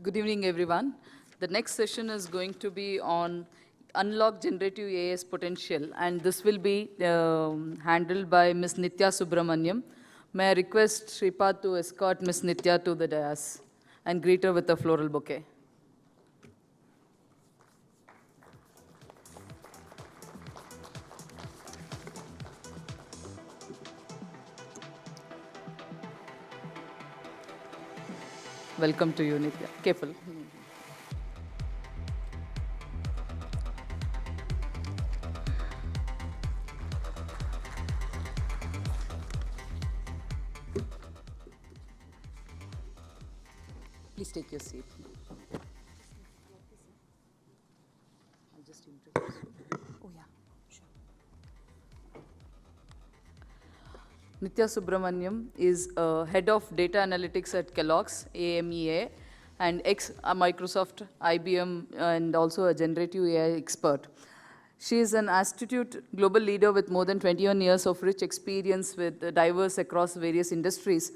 Good evening, everyone. The next session is going to be on unlock generative AI's potential, and this will be handled by Ms Nithya Subramanian. May I request Shripad to escort Ms Nithya to the dais and greet her with a floral bouquet. Welcome to you, Nithya. Careful. Please take your seat. I'll just introduce you. Oh, yeah, sure. Nithya Subramanian is head of data analytics at Kellogg's, AMEA, and ex-Microsoft, IBM, and also a generative AI expert. She is an astute global leader with more than 21 years of rich experience with diverse across various industries.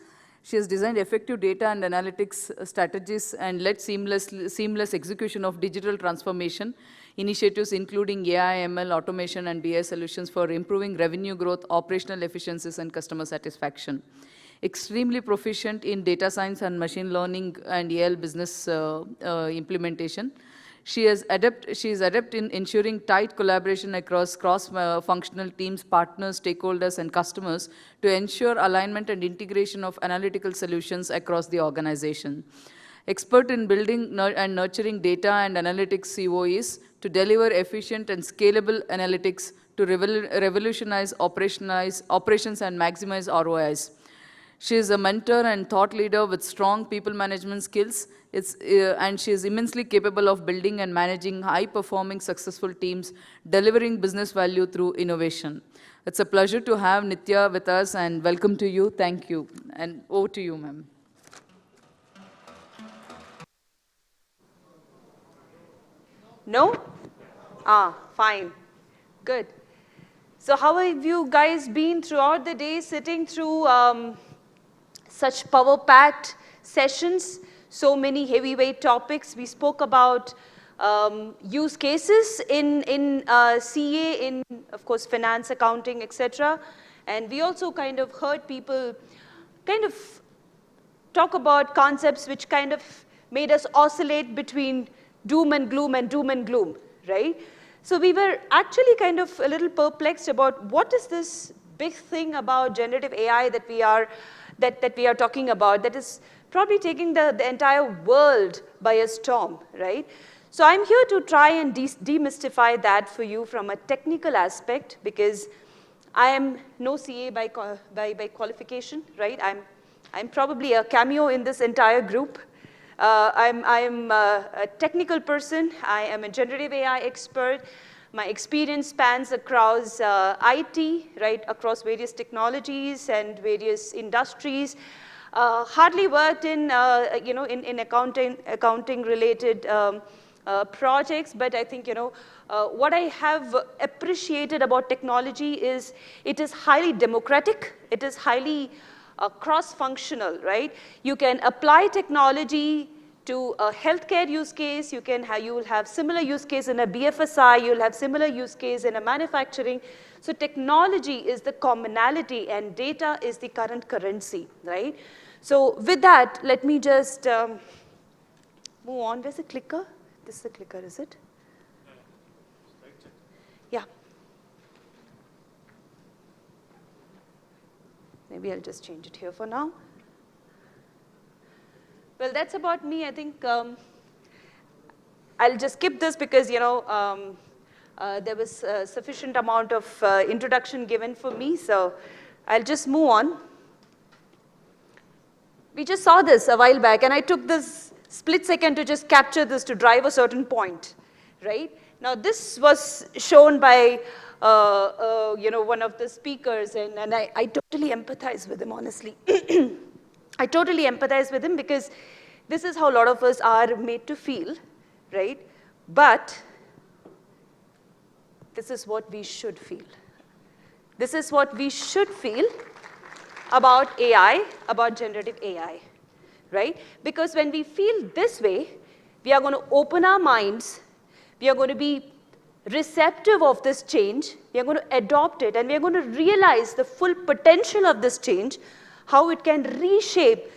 She has designed effective data and analytics strategies and led seamless execution of digital transformation initiatives, including AI, ML, automation, and BI solutions for improving revenue growth, operational efficiencies, and customer satisfaction. Extremely proficient in data science and machine learning and AI business implementation. She is adept in ensuring tight collaboration across cross-functional teams, partners, stakeholders, and customers to ensure alignment and integration of analytical solutions across the organization. Expert in building and nurturing data and analytics COEs to deliver efficient and scalable analytics to revolutionize operations and maximize ROIs. She is a mentor and thought leader with strong people management skills, and she is immensely capable of building and managing high-performing, successful teams, delivering business value through innovation. It's a pleasure to have Nithya with us, and welcome to you. Thank you. And over to you, ma'am. No? Fine. Good. So how have you guys been throughout the day sitting through such power-packed sessions, so many heavyweight topics? We spoke about use cases in CA, in, of course, finance, accounting, etc. And we also kind of heard people kind of talk about concepts which kind of made us oscillate between doom and gloom, right? So we were actually kind of a little perplexed about what is this big thing about generative AI that we are talking about that is probably taking the entire world by a storm, right? So I'm here to try and demystify that for you from a technical aspect, because I am no CA by qualification, right? I'm probably a cameo in this entire group. I'm a technical person. I am a generative AI expert. My experience spans across IT, right, across various technologies and various industries. Hardly worked in, in accounting-related projects, but I think, what I have appreciated about technology is it is highly democratic. It is highly cross-functional, right? You can apply technology to a healthcare use case. You will have similar use case in a BFSI. You'll have similar use case in a manufacturing. So technology is the commonality, and data is the current currency, right? So with that, let me just move on. Where's the clicker? This is the clicker, is it? Yeah. Maybe I'll just change it here for now. Well, that's about me. I think I'll just skip this because, there was a sufficient amount of introduction given for me. So I'll just move on. We just saw this a while back, and I took this split second to just capture this to drive a certain point, right? Now, this was shown by one of the speakers, and I totally empathize with him, honestly. I totally empathize with him because this is how a lot of us are made to feel, right? But this is what we should feel. This is what we should feel about AI, about generative AI, right? Because when we feel this way, we are going to open our minds, we are going to be receptive of this change, we are going to adopt it, and we are going to realize the full potential of this change, how it can reshape,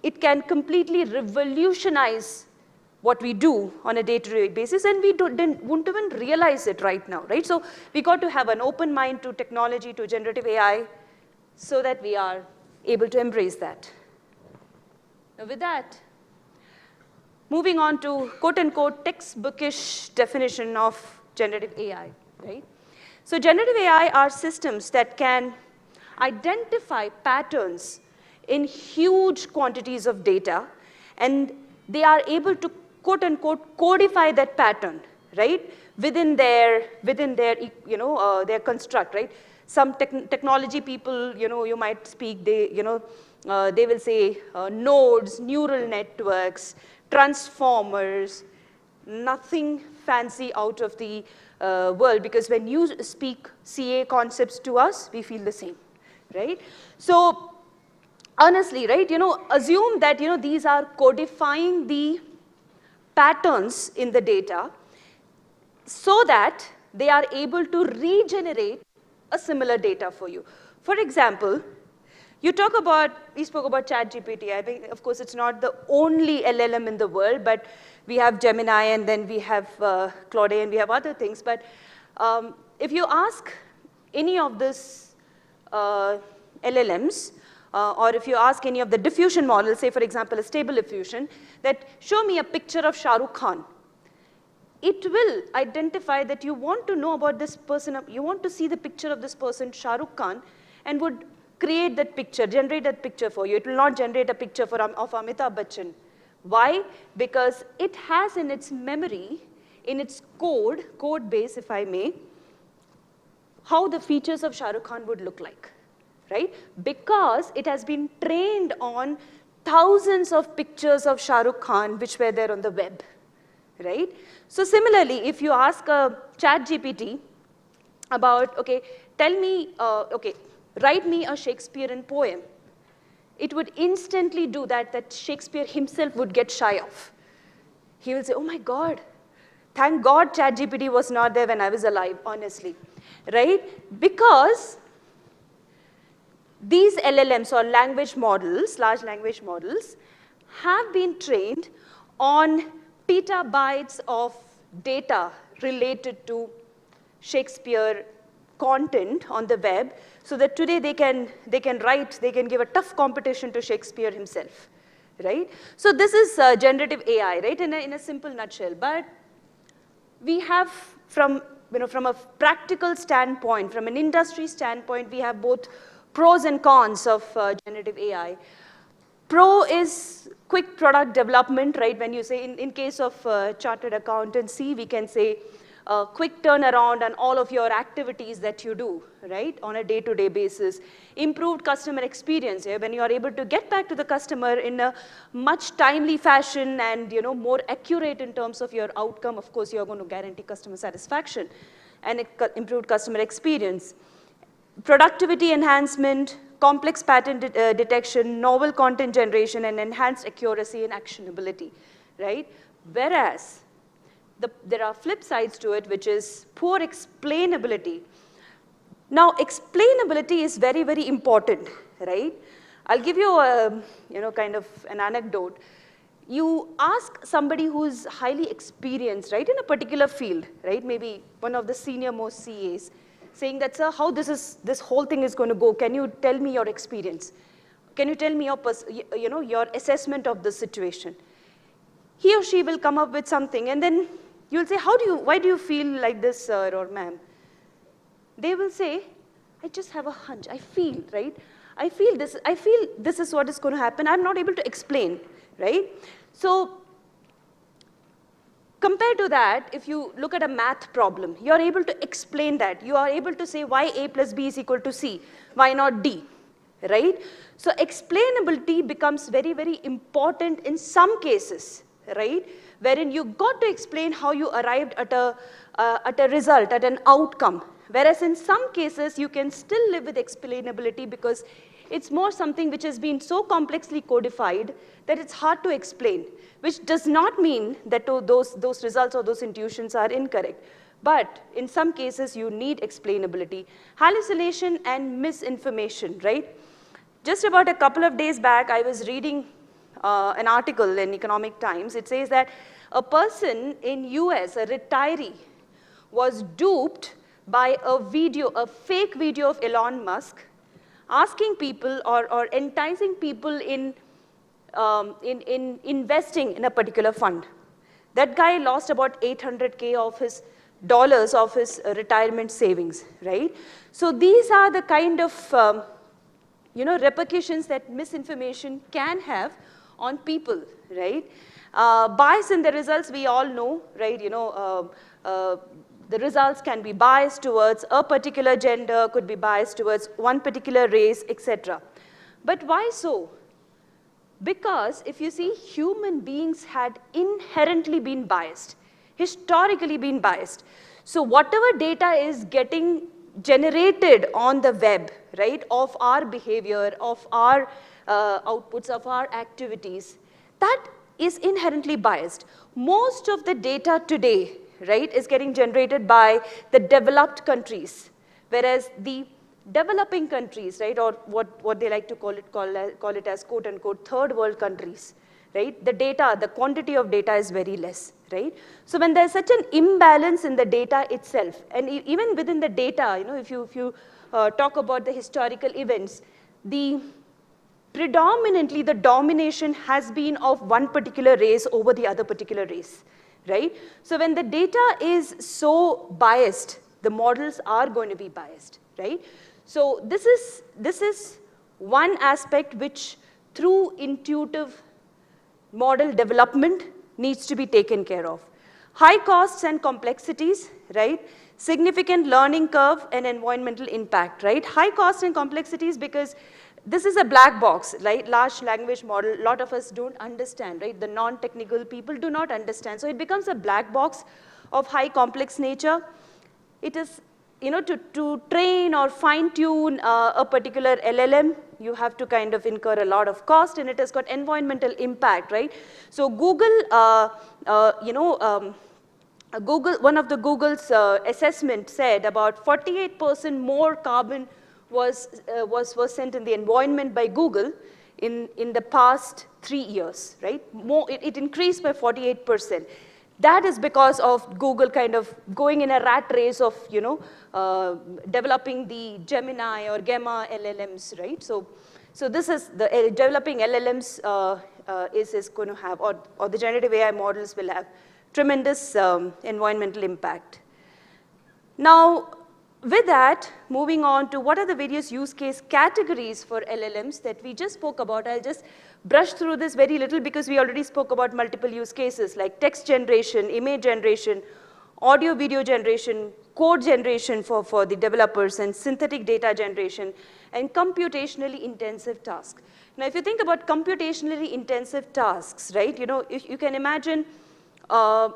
it can completely revolutionize what we do on a day-to-day basis, and we won't even realize it right now, right? So we got to have an open mind to technology, to generative AI, so that we are able to embrace that. Now with that, moving on to quote-unquote textbookish definition of generative AI, right? So generative AI are systems that can identify patterns in huge quantities of data, and they are able to quote-unquote codify that pattern, right, within their their construct, right? Some technology people, you might speak, they will say nodes, neural networks, transformers, nothing fancy out of the world, because when you speak CA concepts to us, we feel the same, right? So honestly, right, assume that, these are codifying the patterns in the data so that they are able to regenerate a similar data for you. For example, we spoke about ChatGPT. I think, of course, it's not the only LLM in the world, but we have Gemini, and then we have Claude, and we have other things. But if you ask any of these LLMs, or if you ask any of the diffusion models, say, for example, a stable diffusion, that show me a picture of Shah Rukh Khan, it will identify that you want to know about this person, you want to see the picture of this person, Shah Rukh Khan, and would create that picture, generate that picture for you. It will not generate a picture of Amitabh Bachchan. Why? Because it has in its memory, in its code base, if I may, how the features of Shah Rukh Khan would look like, right? Because it has been trained on thousands of pictures of Shah Rukh Khan which were there on the web, right? So similarly, if you ask a ChatGPT about, okay, tell me, write me a Shakespearean poem, it would instantly do that Shakespeare himself would get shy of. He will say, oh my God, thank God ChatGPT was not there when I was alive, honestly, right? Because these LLMs or language models, large language models, have been trained on petabytes of data related to Shakespeare content on the web, so that today they can give a tough competition to Shakespeare himself, right? So this is generative AI, right, in a simple nutshell. But we have, from a practical standpoint, from an industry standpoint, we have both pros and cons of generative AI. Pro is quick product development, right? When you say, in case of chartered accountancy, we can say quick turnaround on all of your activities that you do, right, on a day-to-day basis. Improved customer experience, when you are able to get back to the customer in a much timely fashion and, more accurate in terms of your outcome. Of course, you're going to guarantee customer satisfaction and improved customer experience. Productivity enhancement, complex pattern detection, novel content generation, and enhanced accuracy and actionability, right? Whereas there are flip sides to it, which is poor explainability. Now, explainability is very, very important, right? I'll give you a, kind of an anecdote. You ask somebody who's highly experienced, right, in a particular field, right? Maybe one of the senior most CAs, saying that, sir, how this whole thing is going to go? Can you tell me your experience? Can you tell me your assessment of the situation? He or she will come up with something, and then you'll say, why do you feel like this, sir or ma'am? They will say, I just have a hunch. I feel, right? I feel this is what is going to happen. I'm not able to explain, right? So compared to that, if you look at a math problem, you're able to explain that. You are able to say why A plus B is equal to C, why not D, right? So explainability becomes very, very important in some cases, right? Wherein you got to explain how you arrived at a result, at an outcome. Whereas in some cases, you can still live with explainability because It's more something which has been so complexly codified that it's hard to explain, which does not mean that those results or those intuitions are incorrect. But in some cases, you need explainability. Hallucination and misinformation, right? Just about a couple of days back, I was reading an article in Economic Times. It says that a person in US, a retiree, was duped by a fake video of Elon Musk, asking people or enticing people in investing in a particular fund. That guy lost about $800K of his retirement savings, right? So these are the kind of repercussions that misinformation can have on people, right? Bias in the results, we all know, right? The results can be biased towards a particular gender, could be biased towards one particular race, etc. But why so? Because if you see, human beings had inherently been biased, historically been biased. So whatever data is getting generated on the web, right, of our behavior, of our outputs, of our activities, that is inherently biased. Most of the data today, right, is getting generated by the developed countries, whereas the developing countries, right, or what they like to call it as quote unquote third world countries, right, the data, the quantity of data is very less, right? So when there's such an imbalance in the data itself, and even within the data, if you talk about the historical events, predominantly the domination has been of one particular race over the other particular race, right? So when the data is so biased, the models are going to be biased, right? So this is one aspect which through intuitive model development needs to be taken care of. High costs and complexities, right? Significant learning curve and environmental impact, right? High costs and complexities because this is a black box, right? Large language model, a lot of us don't understand, right? The non-technical people do not understand. So it becomes a black box of high complex nature. It is, to train or fine tune a particular LLM, you have to kind of incur a lot of cost, and it has got environmental impact, right? So Google, one of the Google's assessment said about 48% more carbon was sent in the environment by Google in the past 3 years, right? It increased by 48%. That is because of Google kind of going in a rat race of, developing the Gemini or Gemma LLMs, right? So this is the developing LLMs is going to have, or the generative AI models will have tremendous environmental impact. Now, with that, moving on to what are the various use case categories for LLMs that we just spoke about. I'll just brush through this very little because we already spoke about multiple use cases like text generation, image generation, audio video generation, code generation for the developers, and synthetic data generation, and computationally intensive tasks. Now, if you think about computationally intensive tasks, right, if you can imagine, for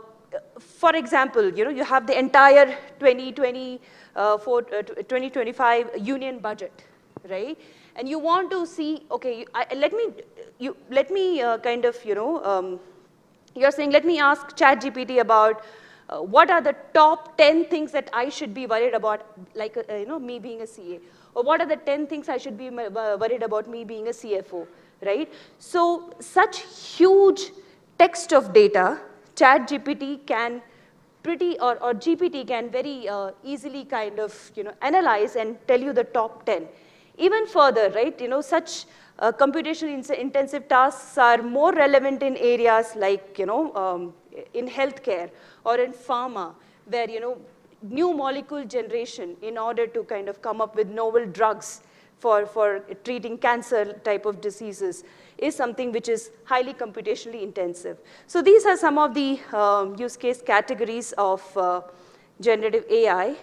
example, you have the entire 2025 union budget, right? And you want to see, okay, let me you're saying, let me ask ChatGPT about what are the top 10 things that I should be worried about, like, me being a CA, or what are the 10 things I should be worried about me being a CFO, right? So such huge text of data, ChatGPT can or GPT can very easily kind of, analyze and tell you the top 10. Even further, right, such computationally intensive tasks are more relevant in areas like, in healthcare or in pharma, where, new molecule generation in order to kind of come up with novel drugs for treating cancer type of diseases is something which is highly computationally intensive. So these are some of the use case categories of generative AI.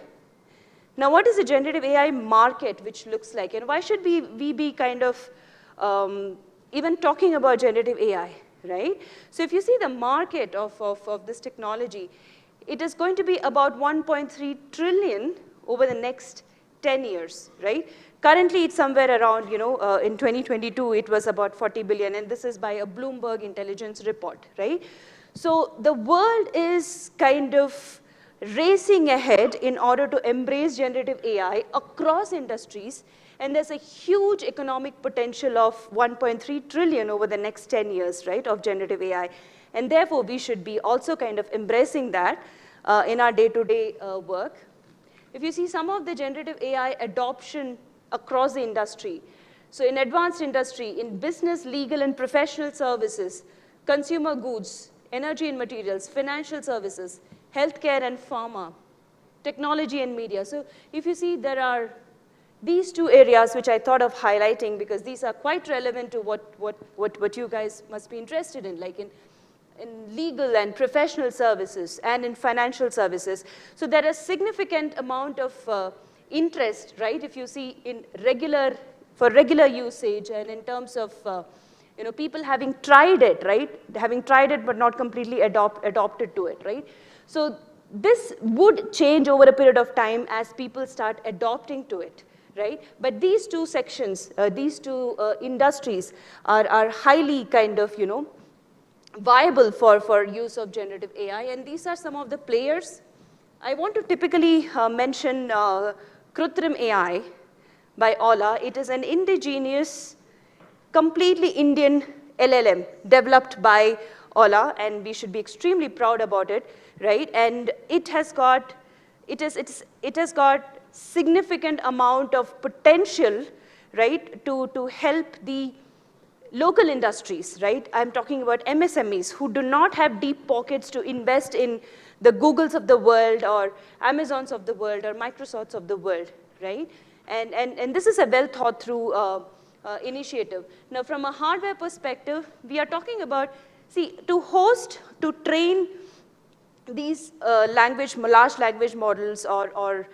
Now, what is the generative AI market which looks like? And why should we be kind of even talking about generative AI, right? So if you see the market of this technology, it is going to be about 1.3 trillion over the next 10 years, right? Currently, it's somewhere around, in 2022, it was about 40 billion, and this is by a Bloomberg intelligence report, right? So the world is kind of racing ahead in order to embrace generative AI across industries, and there's a huge economic potential of 1.3 trillion over the next 10 years, right, of generative AI. And therefore, we should be also kind of embracing that in our day-to-day work. If you see some of the generative AI adoption across the industry, so in advanced industry, in business, legal, and professional services, consumer goods, energy and materials, financial services, healthcare and pharma, technology and media. So if you see, there are these two areas which I thought of highlighting because these are quite relevant to what you guys must be interested in, like in legal and professional services and in financial services. So there is significant amount of interest, right, if you see in for regular usage and in terms of people having tried it, right, having tried it but not completely adopted to it, right? So this would change over a period of time as people start adopting to it, right? But these two sections, these two industries are highly kind of, viable for use of generative AI, and these are some of the players. I want to typically mention Krutrim AI by Ola. It is an indigenous, completely Indian LLM developed by Ola, and we should be extremely proud about it, right? And it has got significant amount of potential, right, to help the local industries, right? I'm talking about MSMEs who do not have deep pockets to invest in the Googles of the world or Amazons of the world or Microsofts of the world, right? And this is a well thought through initiative. Now, from a hardware perspective, we are talking about, see, to train these large language models or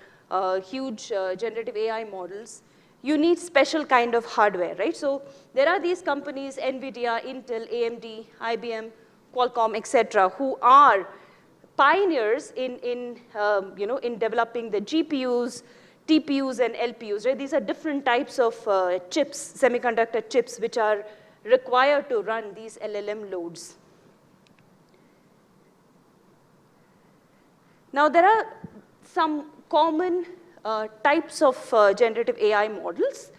huge generative AI models, you need special kind of hardware, right? So there are these companies, NVIDIA, Intel, AMD, IBM, Qualcomm, et cetera, who are pioneers in developing the GPUs, TPUs, and LPUs, right? These are different types of chips, semiconductor chips, which are required to run these LLM loads. Now, there are some common types of generative AI models.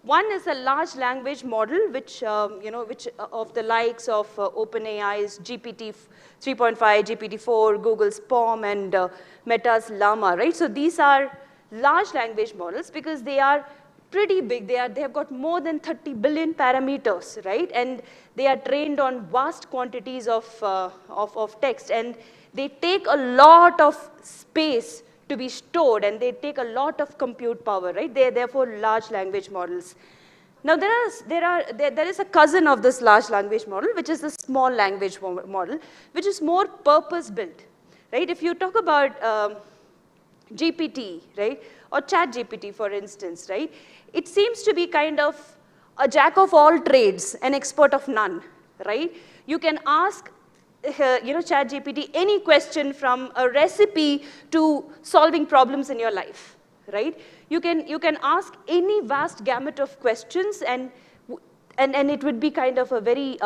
One is a large language model, which of the likes of OpenAI's GPT 3.5, GPT-4, Google's PaLM, and Meta's Llama, right? So these are large language models because they are pretty big. They have got more than 30 billion parameters, right? And they are trained on vast quantities of text, and they take a lot of space to be stored, and they take a lot of compute power, right? They are therefore large language models. Now there is a cousin of this large language model, which is the small language model, which is more purpose-built, right? If you talk about GPT, right, or ChatGPT, for instance, right, it seems to be kind of a jack of all trades, an expert of none, right? You can ask ChatGPT any question from a recipe to solving problems in your life, right? You can ask any vast gamut of questions, and it would be kind of a very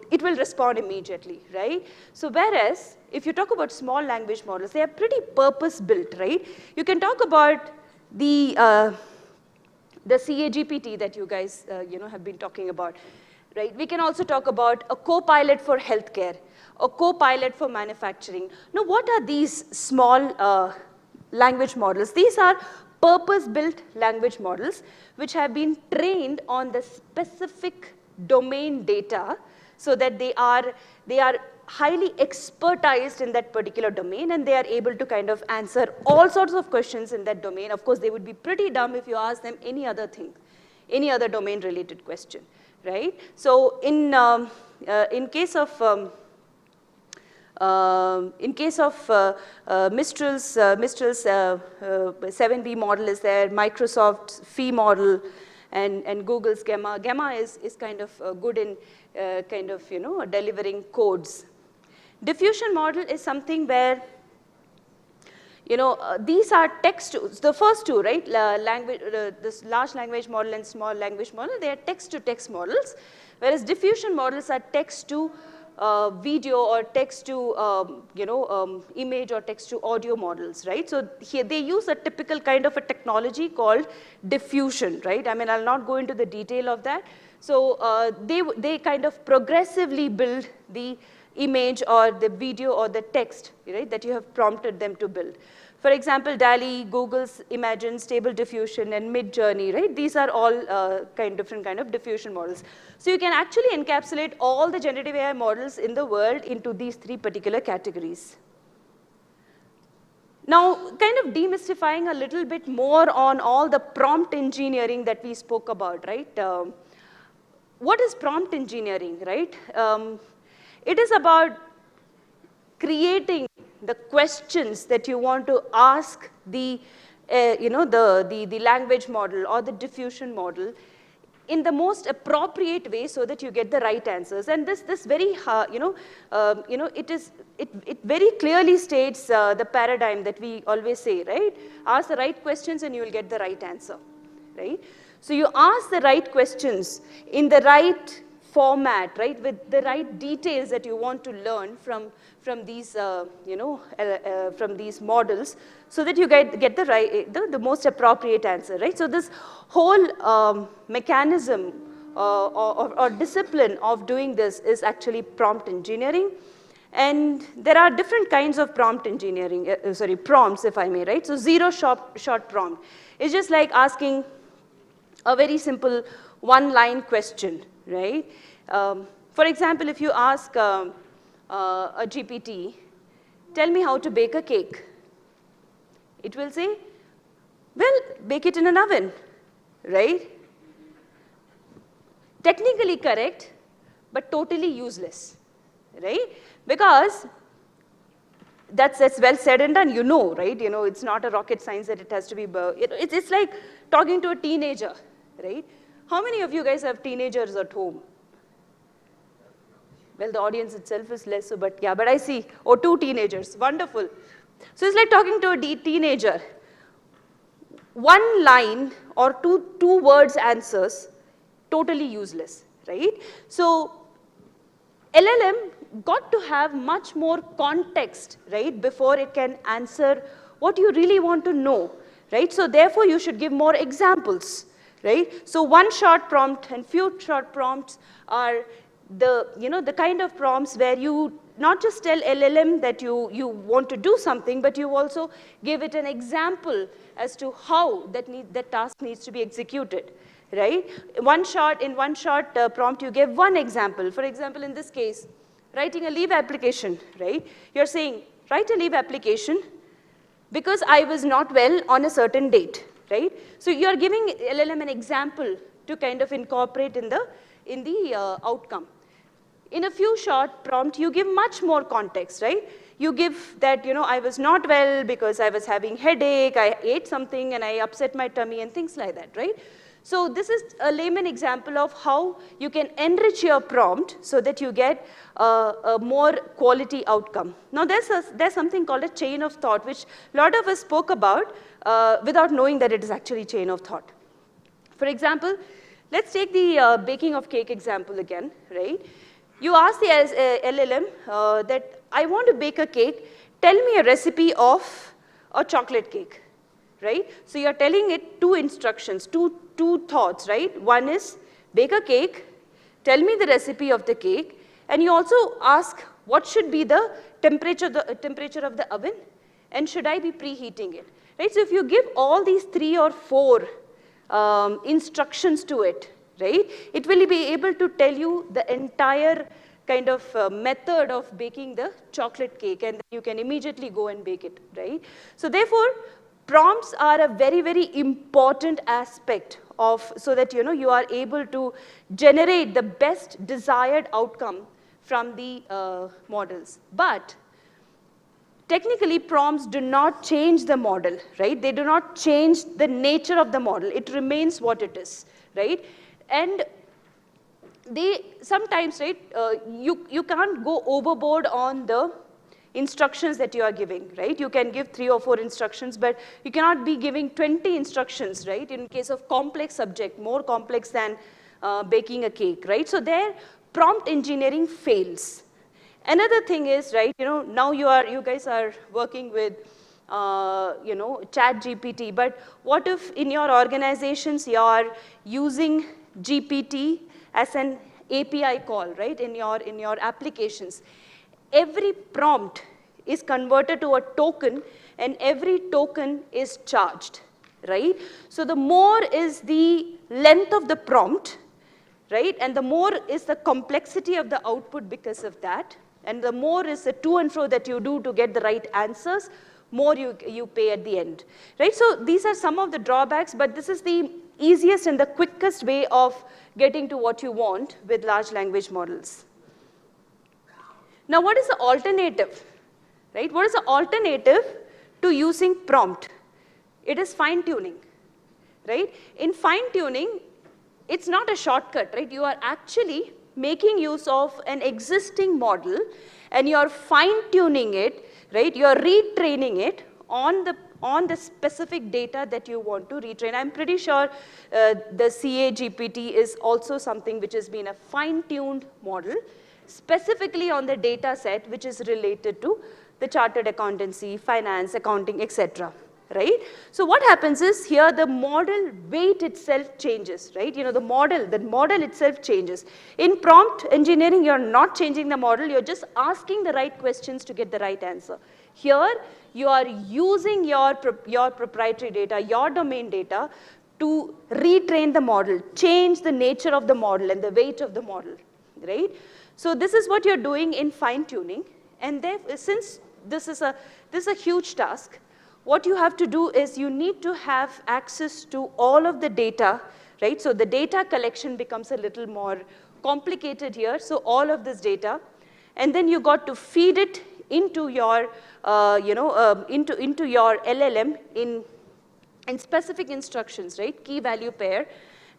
it will respond immediately, right? So whereas if you talk about small language models, they are pretty purpose-built, right? You can talk about the CAGPT that you guys have been talking about. Right? We can also talk about a co-pilot for healthcare, a co-pilot for manufacturing. Now, what are these small language models? These are purpose-built language models which have been trained on the specific domain data so that they are highly expertised in that particular domain, and they are able to kind of answer all sorts of questions in that domain. Of course, they would be pretty dumb if you ask them any other thing, any other domain-related question. Right? So in case of Mistral's 7B model is there, Microsoft's Phi model, and Google's Gamma. Gamma is kind of good in delivering codes. Diffusion model is something where these are text to, the first two, right? This large language model and small language model, they are text-to-text models, whereas diffusion models are text-to video or text-to image or text-to audio models, right? So here they use a typical kind of a technology called diffusion, right? I mean, I'll not go into the detail of that. So they kind of progressively build the image or the video or the text, right, that you have prompted them to build. For example, DALL-E, Google's Imagine, Stable Diffusion, and Mid-Journey, right? These are all different kind of diffusion models. So you can actually encapsulate all the generative AI models in the world into these three particular categories. Now, kind of demystifying a little bit more on all the prompt engineering that we spoke about, right? What is prompt engineering, right? It is about creating the questions that you want to ask the, the language model or the diffusion model in the most appropriate way so that you get the right answers. And this very, it very clearly states the paradigm that we always say, right? Ask the right questions and you will get the right answer, right? So you ask the right questions in the right format, right, with the right details that you want to learn from these, from these models, so that you get the right, the most appropriate answer, right? So this whole mechanism or discipline of doing this is actually prompt engineering. And there are different kinds of prompt engineering, prompts, if I may, right? So zero shot prompt is just like asking a very simple one-line question, right? For example, if you ask a GPT, tell me how to bake a cake, it will say, well, bake it in an oven, right? Technically correct, but totally useless, right? Because that's well said and done, right? It's not a rocket science that it has to be, it's like talking to a teenager, right? How many of you guys have teenagers at home? Well, the audience itself is less, so, but yeah, but I see, oh, 2 teenagers, wonderful. So it's like talking to a teenager. One line or two words answers, totally useless, right? So LLM got to have much more context, right, before it can answer what you really want to know, right? So therefore, you should give more examples, right? So one short prompt and few short prompts are the kind of prompts where you not just tell LLM that you want to do something, but you also give it an example as to how that task needs to be executed, right? In one short prompt, you give one example. For example, in this case, writing a leave application, right? You're saying, write a leave application because I was not well on a certain date, right? So you're giving LLM an example to kind of incorporate in the outcome. In a few short prompt, you give much more context, right? You give that, I was not well because I was having headache, I ate something and I upset my tummy and things like that, right? So this is a layman example of how you can enrich your prompt so that you get a more quality outcome. Now there's something called a chain of thought, which a lot of us spoke about without knowing that it is actually chain of thought. For example, let's take the baking of cake example again, right? You ask the LLM that I want to bake a cake, tell me a recipe of a chocolate cake, right? So you're telling it 2 instructions, two thoughts, right? One is bake a cake, tell me the recipe of the cake, and you also ask what should be the temperature of the oven, and should I be preheating it, right? So if you give all these 3 or 4 instructions to it, right, it will be able to tell you the entire kind of method of baking the chocolate cake, and you can immediately go and bake it, right? So therefore, prompts are a very, very important aspect of, so that you are able to generate the best desired outcome from the models. But technically, prompts do not change the model, right? They do not change the nature of the model. It remains what it is, right? And they sometimes, right, you can't go overboard on the instructions that you are giving, right? You can give 3 or 4 instructions, but you cannot be giving 20 instructions, right? In case of complex subject, more complex than baking a cake, right? So there, prompt engineering fails. Another thing is, right, now you guys are working with, Chat GPT, but what if in your organizations you are using GPT as an API call, right, in your applications? Every prompt is converted to a token, and every token is charged, right? So the more is the length of the prompt, right, and the more is the complexity of the output because of that, and the more is the to and fro that you do to get the right answers, more you pay at the end, right? So these are some of the drawbacks, but this is the easiest and the quickest way of getting to what you want with large language models. Now, what is the alternative, right? What is the alternative to using prompt? It is fine-tuning, right? In fine-tuning, it's not a shortcut, right? You are actually making use of an existing model, and you are fine-tuning it, right? You are retraining it on the specific data that you want to retrain. I'm pretty sure the CA GPT is also something which has been a fine-tuned model, specifically on the data set which is related to the chartered accountancy, finance, accounting, etc. Right? So what happens is here the model weight itself changes, right? The model itself changes. In prompt engineering, you're not changing the model, you're just asking the right questions to get the right answer. Here, you are using your proprietary data, your domain data, to retrain the model, change the nature of the model and the weight of the model, right? So this is what you're doing in fine-tuning, and since this is a huge task, what you have to do is you need to have access to all of the data, right? So the data collection becomes a little more complicated here. So all of this data, and then you got to feed it into your, into your LLM in specific instructions, right? Key value pair.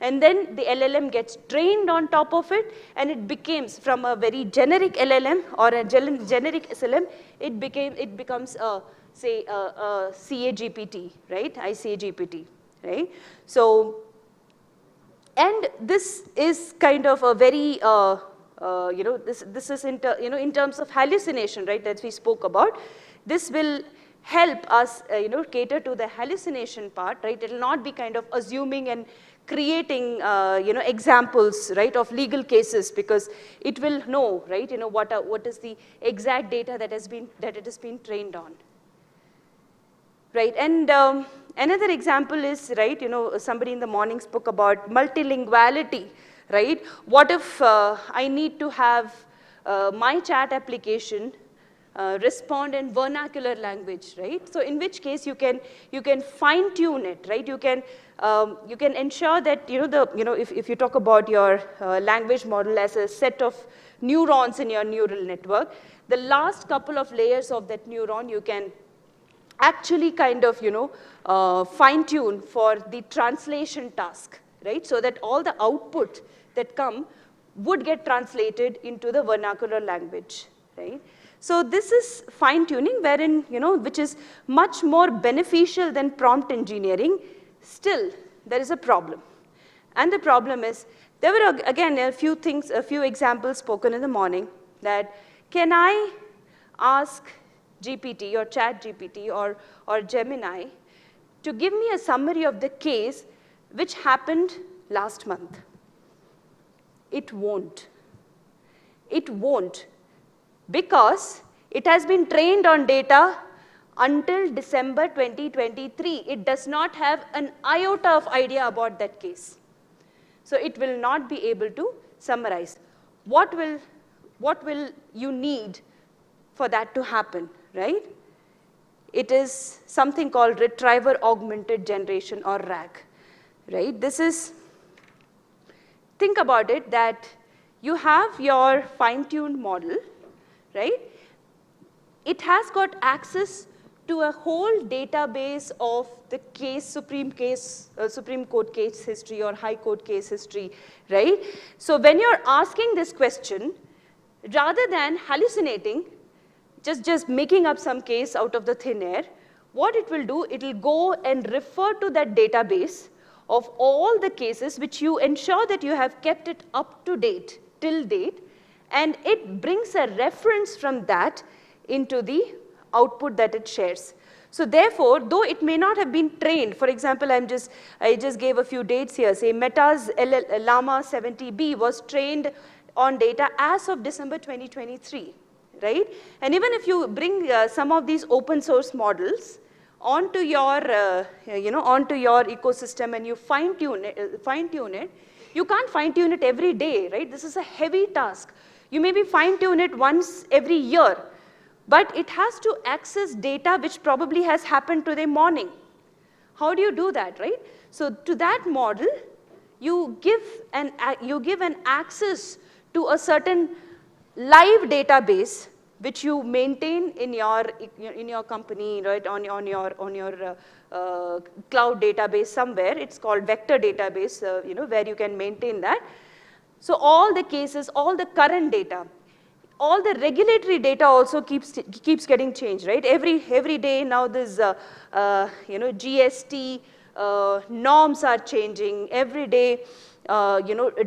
And then the LLM gets trained on top of it, and it becomes from a very generic LLM or a generic SLM, it becomes a, say, a CA GPT, right? ICA GPT, right? So, and this is kind of a very, this is in terms of hallucination, right? That we spoke about. This will help us, cater to the hallucination part, right? It will not be kind of assuming and creating, examples, right, of legal cases, because it will know, right, what is the exact data that it has been trained on, right? And another example is, right, somebody in the morning spoke about multilinguality, right? What if I need to have my chat application respond in vernacular language, right? So in which case you can fine tune it, right? You can ensure that if you talk about your language model as a set of neurons in your neural network, the last couple of layers of that neuron you can actually kind of fine tune for the translation task, right? So that all the output that come would get translated into the vernacular language, right? So this is fine-tuning, wherein, which is much more beneficial than prompt engineering. Still, there is a problem. And the problem is, there were, again, a few examples spoken in the morning, that can I ask GPT or Chat GPT or Gemini to give me a summary of the case which happened last month? It won't. It won't. Because it has been trained on data until December 2023. It does not have an iota of idea about that case. So it will not be able to summarize. What will you need for that to happen, right? It is something called retriever augmented generation, or RAG, right? This is, think about it, that you have your fine-tuned model, right? It has got access to a whole database of the Supreme Court case history or High Court case history, right? So when you're asking this question, rather than hallucinating, just making up some case out of the thin air, what it will do, it will go and refer to that database of all the cases which you ensure that you have kept it up to date, till date, and it brings a reference from that into the output that it shares. So therefore, though it may not have been trained, for example, I just gave a few dates here, say Meta's Llama 70B was trained on data as of December 2023, right? And even if you bring some of these open source models onto your, onto your ecosystem and you fine tune it, you can't fine tune it every day, right? This is a heavy task. You maybe fine tune it once every year, but it has to access data which probably has happened today morning. How do you do that, right? So to that model, you give an access to a certain live database which you maintain in your company, right, on your cloud database somewhere. It's called vector database, where you can maintain that. So all the cases, all the current data, all the regulatory data also keeps getting changed, right? Every day now this GST norms are changing. Every day,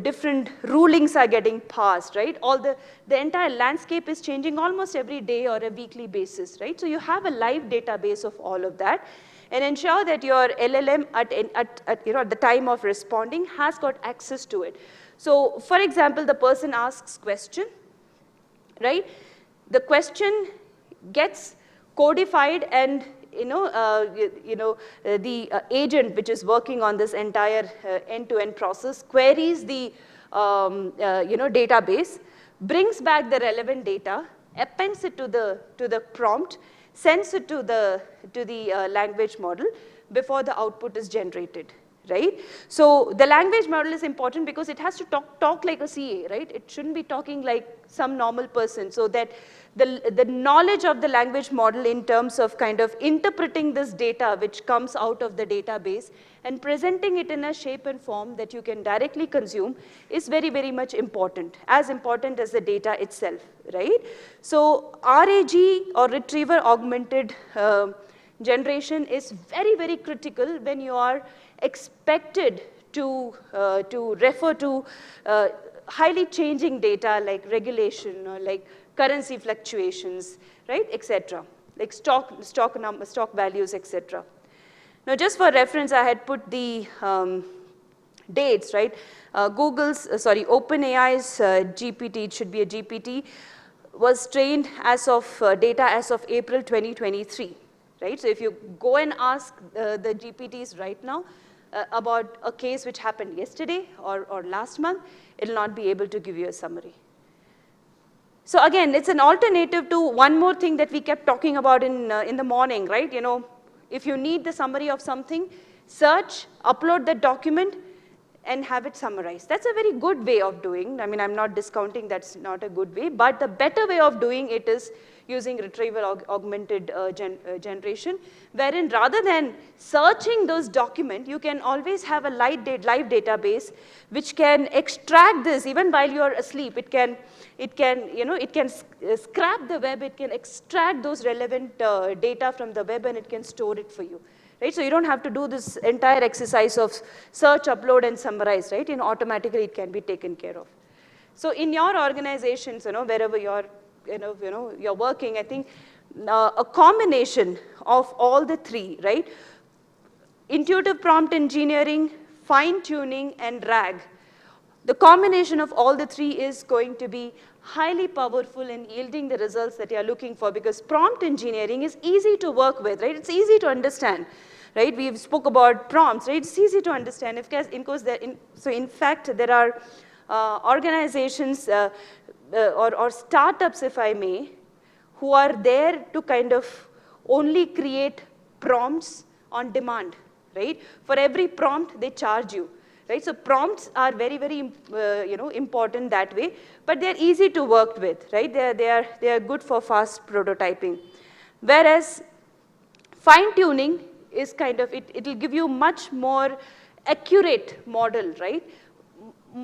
different rulings are getting passed, right? The entire landscape is changing almost every day or a weekly basis, right? So you have a live database of all of that, and ensure that your LLM at the time of responding has got access to it. So for example, the person asks question, right? The question gets codified, and the agent which is working on this entire end-to-end process queries the database, brings back the relevant data, appends it to the prompt, sends it to the language model before the output is generated, right? So the language model is important because it has to talk like a CA, right? It shouldn't be talking like some normal person, so that the knowledge of the language model in terms of kind of interpreting this data which comes out of the database and presenting it in a shape and form that you can directly consume is very, very much important, as important as the data itself, right? So RAG, or retriever augmented generation, is very, very critical when you are expected to refer to highly changing data like regulation or like currency fluctuations, right, etc., like stock values, etc. Now, just for reference, I had put the dates, right? OpenAI's GPT, it should be a GPT, was trained as of data as of April 2023, right? So if you go and ask the GPTs right now about a case which happened yesterday or last month, it will not be able to give you a summary. So again, it's an alternative to one more thing that we kept talking about in the morning, right? If you need the summary of something, search, upload the document, and have it summarized. That's a very good way of doing. I mean, I'm not discounting that's not a good way, but the better way of doing it is using retrieval augmented generation, wherein rather than searching those documents, you can always have a live database which can extract this even while you are asleep. It can scrap the web, it can extract those relevant data from the web, and it can store it for you. Right? So you don't have to do this entire exercise of search, upload, and summarize, right? Automatically it can be taken care of. So in your organizations, wherever you're, you're working, I think a combination of all the three, right? Intuitive prompt engineering, fine tuning, and RAG. The combination of all the three is going to be highly powerful in yielding the results that you're looking for, because prompt engineering is easy to work with, right? It's easy to understand, right? We've spoke about prompts, right? It's easy to understand. So in fact, there are organizations or startups, if I may, who are there to kind of only create prompts on demand, right? For every prompt, they charge you. Right? So prompts are very, very important that way, but they're easy to work with, right? They are good for fast prototyping. Whereas fine tuning is kind of, it will give you much more accurate model, right?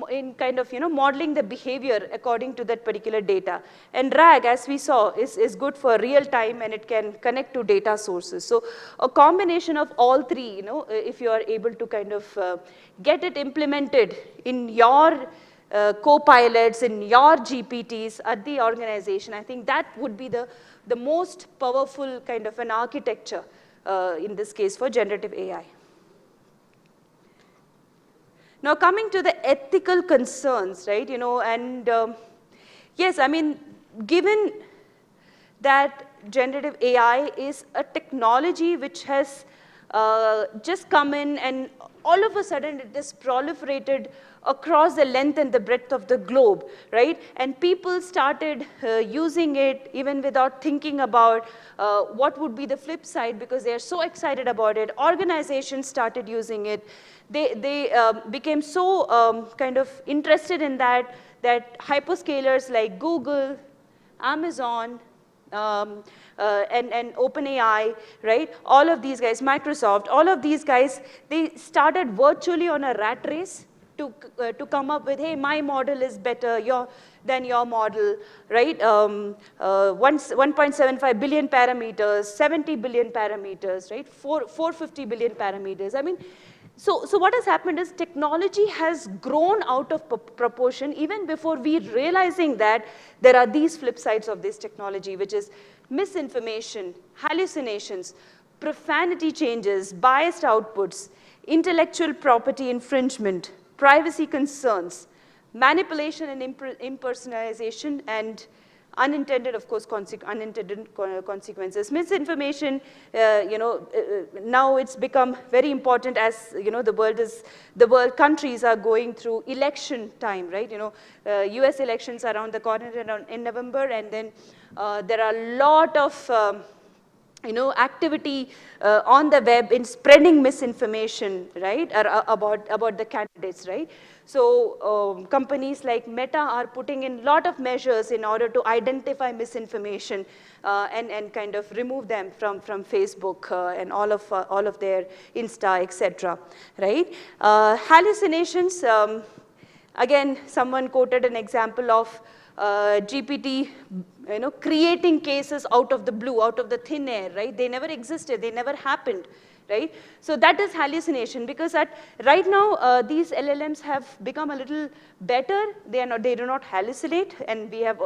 in kind of, modeling the behavior according to that particular data. And RAG, as we saw, is good for real time, and it can connect to data sources. So a combination of all three, if you are able to kind of get it implemented in your co-pilots, in your GPTs at the organization, I think that would be the most powerful kind of an architecture in this case for generative AI. Now coming to the ethical concerns, right, and yes, I mean, given that generative AI is a technology which has just come in, and all of a sudden it is proliferated across the length and the breadth of the globe, right? And people started using it even without thinking about what would be the flip side, because they are so excited about it. Organizations started using it. They became so kind of interested in that hyperscalers like Google, Amazon, and OpenAI, right? All of these guys, Microsoft, all of these guys, they started virtually on a rat race to come up with, hey, my model is better than your model, right? 1.75 billion parameters, 70 billion parameters, right? 450 billion parameters. I mean, so what has happened is technology has grown out of proportion even before we realizing that there are these flip sides of this technology, which is misinformation, hallucinations, profanity changes, biased outputs, intellectual property infringement, privacy concerns, manipulation and impersonalization, and unintended, of course, unintended consequences. Misinformation, now it's become very important as, the world countries are going through election time, right? US elections are around the corner in November, and then there are a lot of activity on the web in spreading misinformation, right, about the candidates, right? So companies like Meta are putting in a lot of measures in order to identify misinformation and kind of remove them from Facebook and all of their Insta, etc. Right? Hallucinations. Again, someone quoted an example of GPT, creating cases out of the blue, out of the thin air, right? They never existed, they never happened, right? So that is hallucination, because right now these LLMs have become a little better. They do not hallucinate, and we have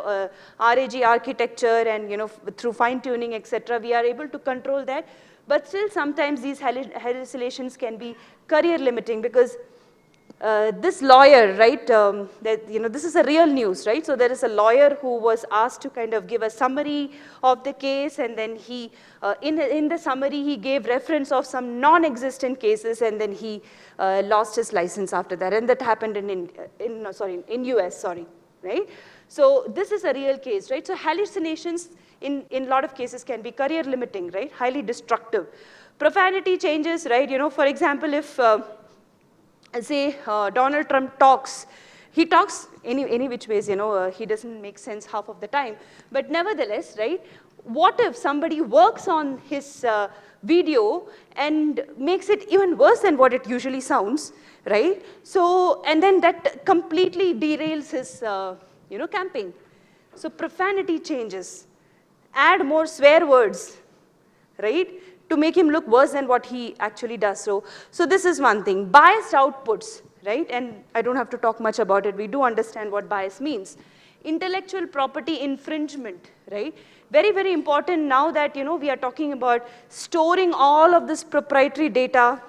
RAG architecture, and through fine tuning, etc. We are able to control that, but still sometimes these hallucinations can be career limiting, because this lawyer, right, this is a real news, right? So there is a lawyer who was asked to kind of give a summary of the case, and then he, in the summary, he gave reference of some non-existent cases, and then he lost his license after that, and that happened in US, right? So this is a real case, right? So hallucinations in a lot of cases can be career limiting, right? Highly destructive. Profanity changes, right? For example, if say Donald Trump talks, he talks any which ways, he doesn't make sense half of the time, but nevertheless, right, what if somebody works on his video and makes it even worse than what it usually sounds, right? So, and then that completely derails his, campaign. So profanity changes, add more swear words, right, to make him look worse than what he actually does. So this is one thing. Biased outputs, right? And I don't have to talk much about it. We do understand what bias means. Intellectual property infringement, right? Very, very important now that, we are talking about storing all of this proprietary data,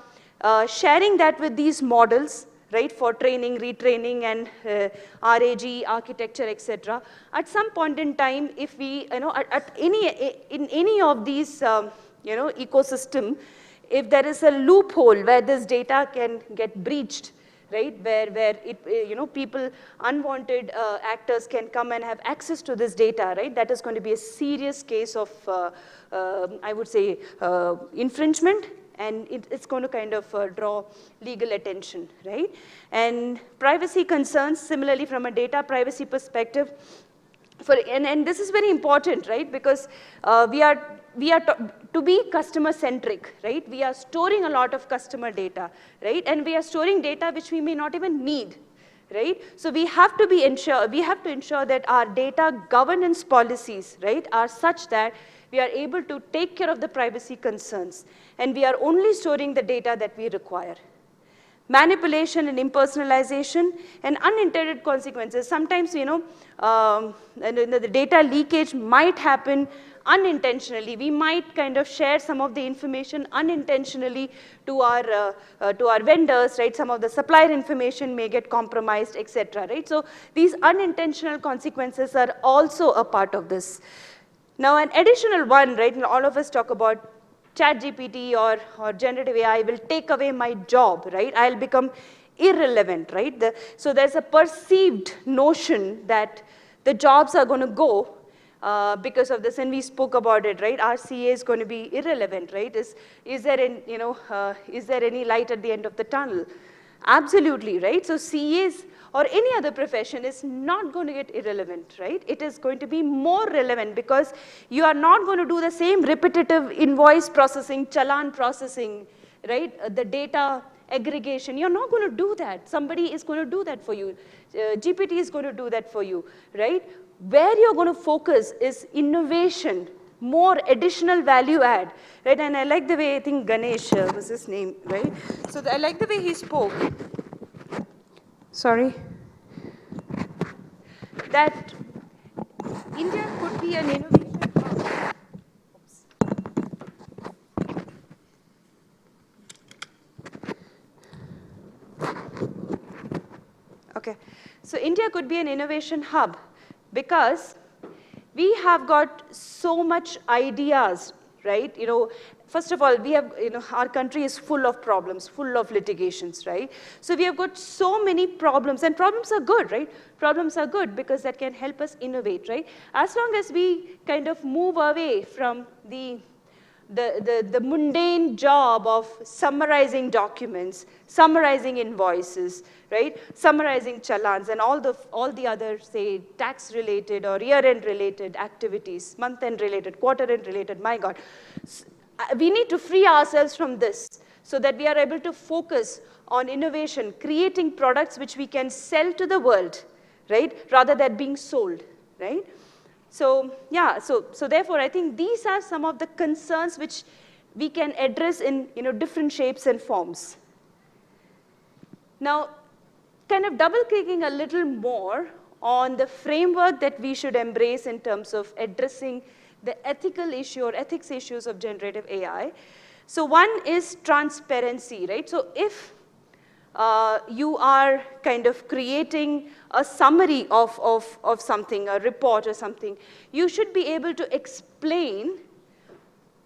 sharing that with these models, right, for training, retraining, and RAG architecture, etc. At some point in time, if we, in any of these ecosystem, if there is a loophole where this data can get breached, right, where it, people, unwanted actors can come and have access to this data, right, that is going to be a serious case of, I would say, infringement, and it's going to kind of draw legal attention, right? And privacy concerns, similarly from a data privacy perspective, and this is very important, right, because we are to be customer centric, right? We are storing a lot of customer data, right? And we are storing data which we may not even need, right? So we have to ensure that our data governance policies, right, are such that we are able to take care of the privacy concerns, and we are only storing the data that we require. Manipulation and impersonalization and unintended consequences. Sometimes, the data leakage might happen unintentionally. We might kind of share some of the information unintentionally to our vendors, right? Some of the supplier information may get compromised, etc. Right? So these unintentional consequences are also a part of this. Now, an additional one, right? And all of us talk about ChatGPT or generative AI will take away my job, right? I'll become irrelevant, right? So there's a perceived notion that the jobs are going to go because of this, and we spoke about it, right? Our CA is going to be irrelevant, right? Is there any light at the end of the tunnel? Absolutely, right? So CAs or any other profession is not going to get irrelevant, right? It is going to be more relevant because you are not going to do the same repetitive invoice processing, challan processing, right? The data aggregation, you're not going to do that. Somebody is going to do that for you. GPT is going to do that for you, right? Where you're going to focus is innovation, more additional value add, right? And I like the way, I think Ganesh was his name, right? So I like the way he spoke. Sorry. That India could be an innovation hub. Oops. Okay, so India could be an innovation hub because we have got so much ideas, right? First of all, we have, our country is full of problems, full of litigations, right? So we have got so many problems, and problems are good, right? Problems are good because that can help us innovate, right? As long as we kind of move away from the mundane job of summarizing documents, summarizing invoices, right? Summarizing challans and all the other, say, tax-related or year-end related activities, month-end related, quarter-end related, my God. We need to free ourselves from this so that we are able to focus on innovation, creating products which we can sell to the world, right? Rather than being sold, right? So, yeah, so therefore, I think these are some of the concerns which we can address in different shapes and forms. Now, kind of double-clicking a little more on the framework that we should embrace in terms of addressing the ethical issue or ethics issues of generative AI. So one is transparency, right? So if you are kind of creating a summary of something, a report or something, you should be able to explain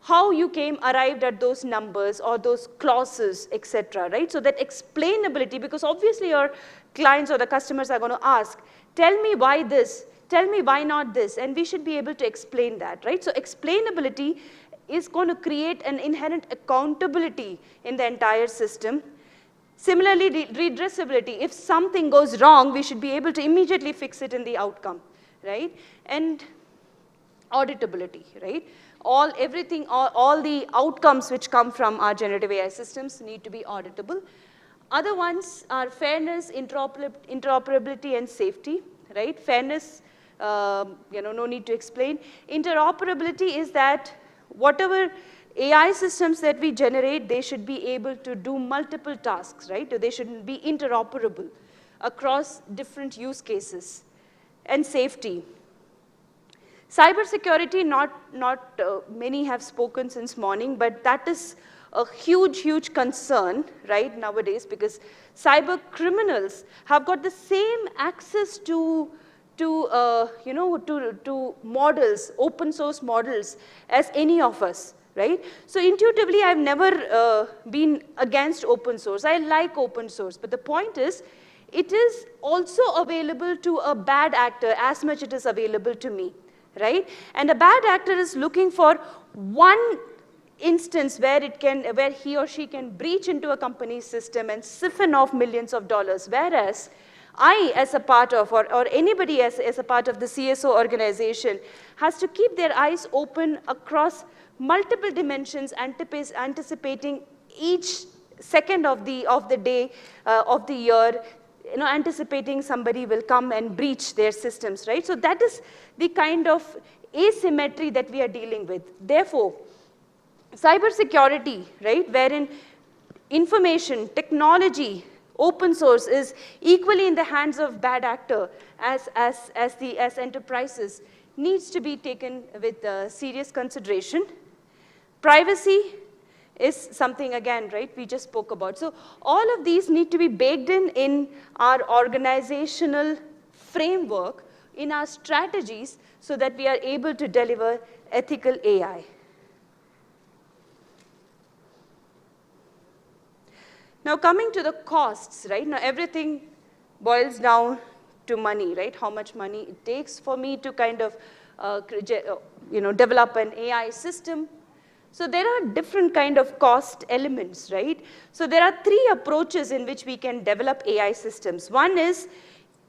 how you arrived at those numbers or those clauses, etc., right? So that explainability, because obviously your clients or the customers are going to ask, tell me why this, tell me why not this, and we should be able to explain that, right? So explainability is going to create an inherent accountability in the entire system. Similarly, redressability. If something goes wrong, we should be able to immediately fix it in the outcome, right? And auditability, right? All the outcomes which come from our generative AI systems need to be auditable. Other ones are fairness, interoperability, and safety, right? Fairness, no need to explain. Interoperability is that whatever AI systems that we generate, they should be able to do multiple tasks, right? They should be interoperable across different use cases. And safety. Cybersecurity, not many have spoken since morning, but that is a huge, huge concern, right, nowadays, because cyber criminals have got the same access to models, open source models, as any of us, right? So intuitively, I've never been against open source. I like open source, but the point is, it is also available to a bad actor as much it is available to me, right? And a bad actor is looking for one instance where he or she can breach into a company's system and siphon off millions of dollars, whereas I, as a part of, or anybody as a part of the CSO organization, has to keep their eyes open across multiple dimensions, anticipating each second of the day, of the year, anticipating somebody will come and breach their systems, right? So that is the kind of asymmetry that we are dealing with. Therefore, cybersecurity, right, wherein information, technology, open source is equally in the hands of bad actor as enterprises, needs to be taken with serious consideration. Privacy is something, again, right, we just spoke about. So all of these need to be baked in our organizational framework, in our strategies, so that we are able to deliver ethical AI. Now coming to the costs, right? Now everything boils down to money, right? How much money it takes for me to kind of develop an AI system. So there are different kind of cost elements, right? So there are three approaches in which we can develop AI systems. One is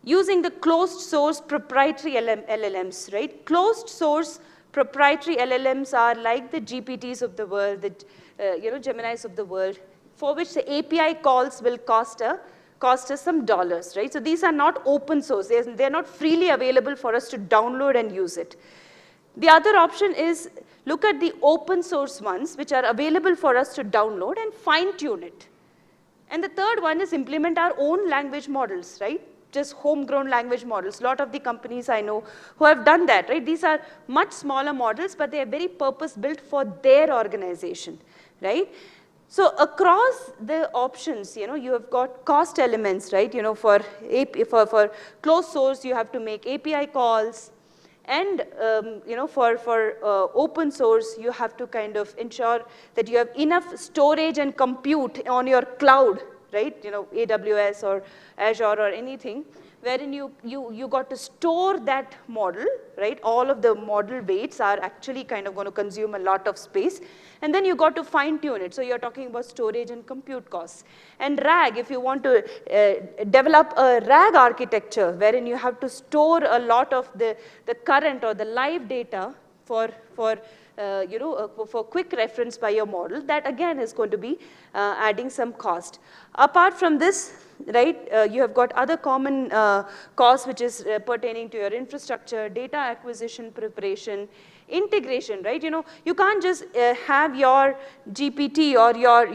using the closed source proprietary LLMs, right? Closed source proprietary LLMs are like the GPTs of the world, the Geminis of the world, for which the API calls will cost us some dollars, right? So these are not open source. They're not freely available for us to download and use it. The other option is look at the open source ones, which are available for us to download and fine tune it. And the third one is implement our own language models, right? Just homegrown language models. A lot of the companies I know who have done that, right? These are much smaller models, but they are very purpose-built for their organization, right? So across the options, you have got cost elements, right? For closed source, you have to make API calls. And for open source, you have to kind of ensure that you have enough storage and compute on your cloud, right? AWS or Azure or anything, wherein you got to store that model, right? All of the model weights are actually kind of going to consume a lot of space. And then you got to fine tune it. So you're talking about storage and compute costs. And RAG, if you want to develop a RAG architecture, wherein you have to store a lot of the current or the live data for quick reference by your model, that again is going to be adding some cost. Apart from this, right, you have got other common costs which is pertaining to your infrastructure, data acquisition, preparation, integration, right? You can't just have your GPT or your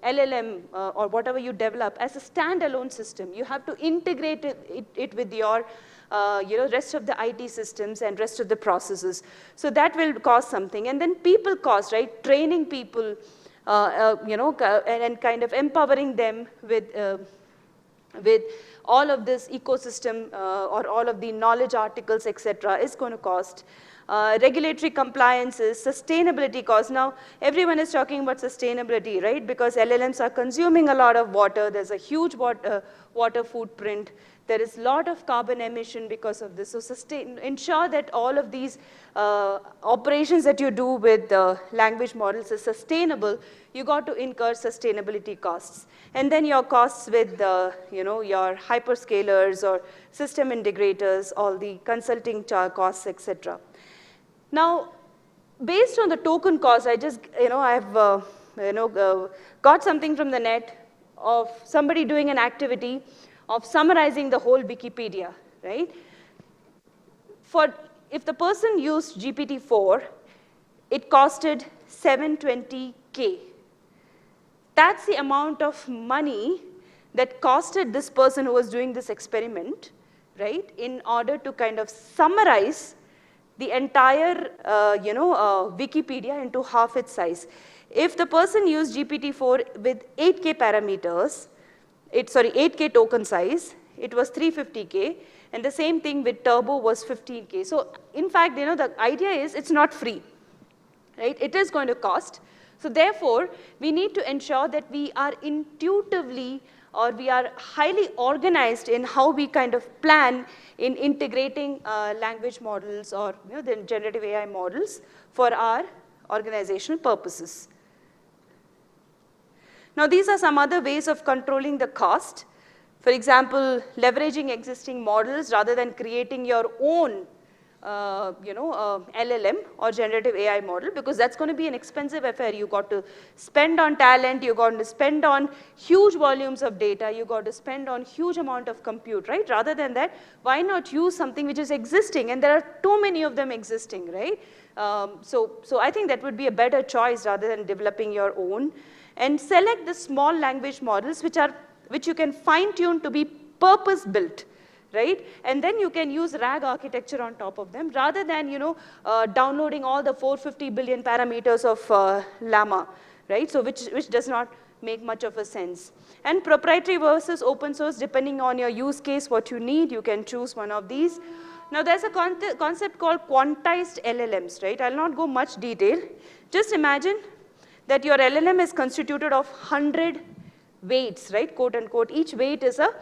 LLM or whatever you develop as a standalone system. You have to integrate it with your rest of the IT systems and rest of the processes. So that will cost something. And then people cost, right? Training people, and kind of empowering them with all of this ecosystem or all of the knowledge articles, etc., is going to cost. Regulatory compliances, sustainability costs. Now, everyone is talking about sustainability, right? Because LLMs are consuming a lot of water. There's a huge water footprint. There is a lot of carbon emission because of this. So ensure that all of these operations that you do with language models is sustainable. You got to incur sustainability costs. And then your costs with your hyperscalers or system integrators, all the consulting costs, etc. Now, based on the token cost, I've got something from the net of somebody doing an activity of summarizing the whole Wikipedia, right? If the person used GPT-4, it costed 720K. That's the amount of money that costed this person who was doing this experiment, right, in order to kind of summarize the entire, Wikipedia into half its size. If the person used GPT-4 with 8K parameters, 8K token size, it was 350K, and the same thing with Turbo was 15K. So in fact, the idea is it's not free, right? It is going to cost. So therefore, we need to ensure that we are intuitively or we are highly organized in how we kind of plan in integrating language models or the generative AI models for our organizational purposes. Now, these are some other ways of controlling the cost. For example, leveraging existing models rather than creating your own LLM or generative AI model, because that's going to be an expensive affair. You got to spend on talent, you got to spend on huge volumes of data, you got to spend on huge amount of compute, right? Rather than that, why not use something which is existing? And there are too many of them existing, right? So I think that would be a better choice rather than developing your own. And select the small language models which you can fine tune to be purpose built, right? And then you can use RAG architecture on top of them rather than, downloading all the 450 billion parameters of Llama, right? So which does not make much of a sense. And proprietary versus open source, depending on your use case, what you need, you can choose one of these. Now there's a concept called quantized LLMs, right? I'll not go much detail. Just imagine that your LLM is constituted of 100 weights, right? Quote unquote. Each weight is a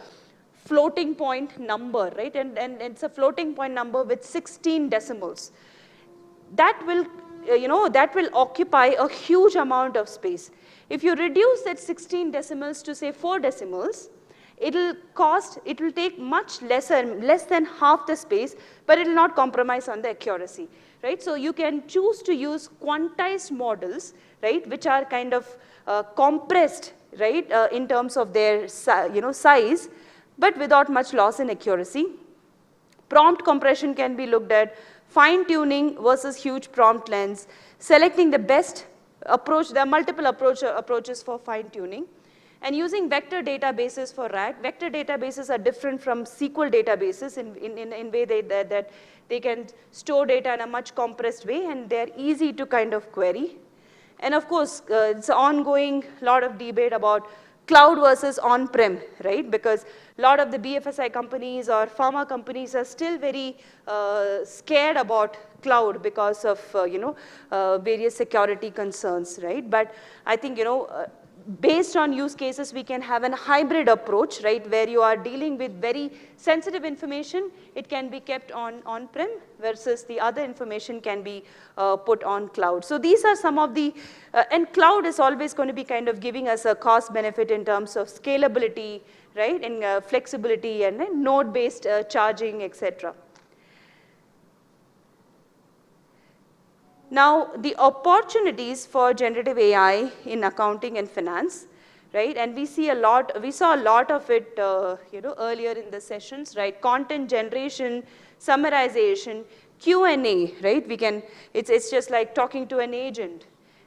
floating point number, right? And it's a floating point number with 16 decimals. That will, that will occupy a huge amount of space. If you reduce that 16 decimals to say 4 decimals, it will take much less than half the space, but it will not compromise on the accuracy, right? So you can choose to use quantized models, right, which are kind of compressed, right, in terms of their size, but without much loss in accuracy. Prompt compression can be looked at, fine-tuning versus huge prompt lengths, selecting the best approach. There are multiple approaches for fine-tuning, and using vector databases for RAG. Vector databases are different from SQL databases in way that they can store data in a much compressed way, and they're easy to kind of query. And of course, it's an ongoing lot of debate about cloud versus on-prem, right? Because a lot of the BFSI companies or pharma companies are still very scared about cloud because of various security concerns, right? But I think based on use cases, we can have a hybrid approach, right, where you are dealing with very sensitive information. It can be kept on-prem versus the other information can be put on cloud. So these are some of the, and cloud is always going to be kind of giving us a cost benefit in terms of scalability, right, and flexibility and node-based charging, etc. Now, the opportunities for generative AI in accounting and finance, right? And we saw a lot of it, earlier in the sessions, right? Content generation, summarization, Q&A, right? It's just like talking to an agent.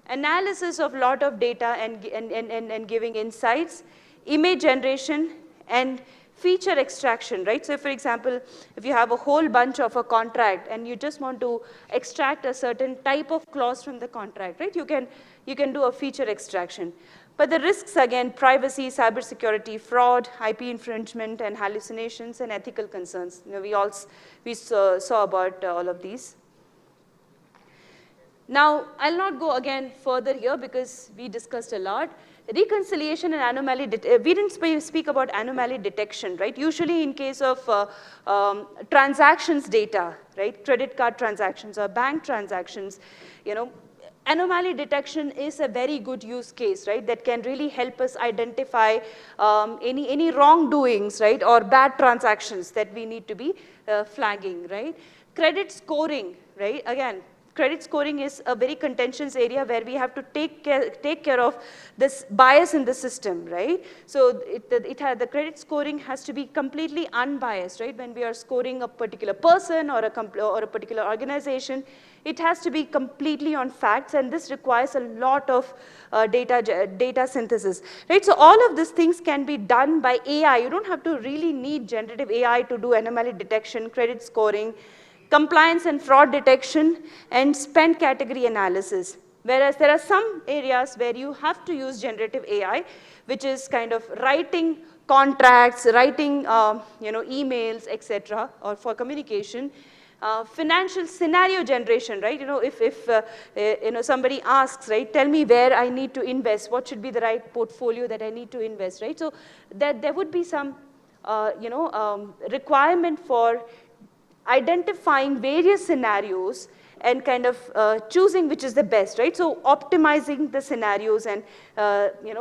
Analysis of lot of data and giving insights, image generation, and feature extraction, right? So for example, if you have a whole bunch of a contract and you just want to extract a certain type of clause from the contract, right? You can do a feature extraction. But the risks, again, privacy, cybersecurity, fraud, IP infringement, and hallucinations, and ethical concerns. We saw about all of these. Now, I'll not go again further here because we discussed a lot. Reconciliation and anomaly, we didn't speak about anomaly detection, right? Usually in case of transactions data, right? Credit card transactions or bank transactions, anomaly detection is a very good use case, right? That can really help us identify any wrongdoings, right? Or bad transactions that we need to be flagging, right? Credit scoring, right? Again, credit scoring is a very contentious area where we have to take care of this bias in the system, right? So the credit scoring has to be completely unbiased, right? When we are scoring a particular person or a particular organization, it has to be completely on facts, and this requires a lot of data synthesis, right? So all of these things can be done by AI. You don't have to really need generative AI to do anomaly detection, credit scoring, compliance and fraud detection, and spend category analysis. Whereas there are some areas where you have to use generative AI, which is kind of writing contracts, writing emails, etc., or for communication. Financial scenario generation, right? If somebody asks, right, tell me where I need to invest, what should be the right portfolio that I need to invest, right? So that there would be some requirement for identifying various scenarios and kind of choosing which is the best, right? So optimizing the scenarios and